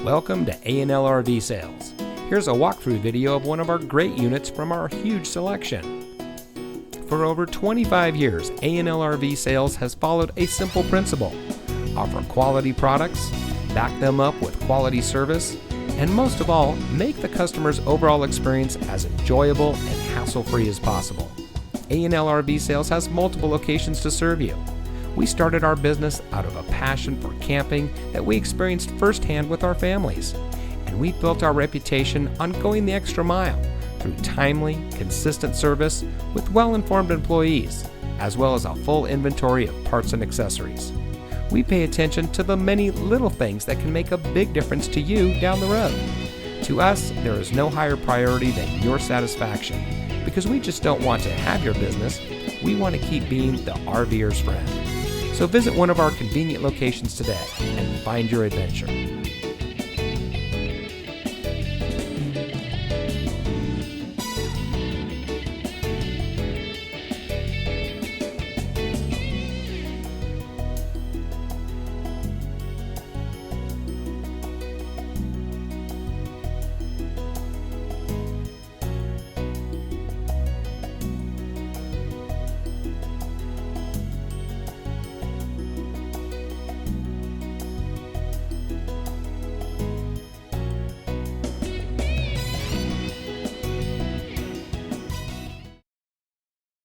Welcome to A&L RV Sales. Here's a walkthrough video of one of our great units from our huge selection. For over 25 years, A&L RV Sales has followed a simple principle: offer quality products, back them up with quality service, and most of all, make the customer's overall experience as enjoyable and hassle-free as possible. A&L RV Sales has multiple locations to serve you. We started our business out of a passion for camping that we experienced firsthand with our families, and we built our reputation on going the extra mile through timely, consistent service with well-informed employees, as well as a full inventory of parts and accessories. We pay attention to the many little things that can make a big difference to you down the road. To us, there is no higher priority than your satisfaction, because we just don't want to have your business, we want to keep being the RVer's friend. So visit one of our convenient locations today and find your adventure.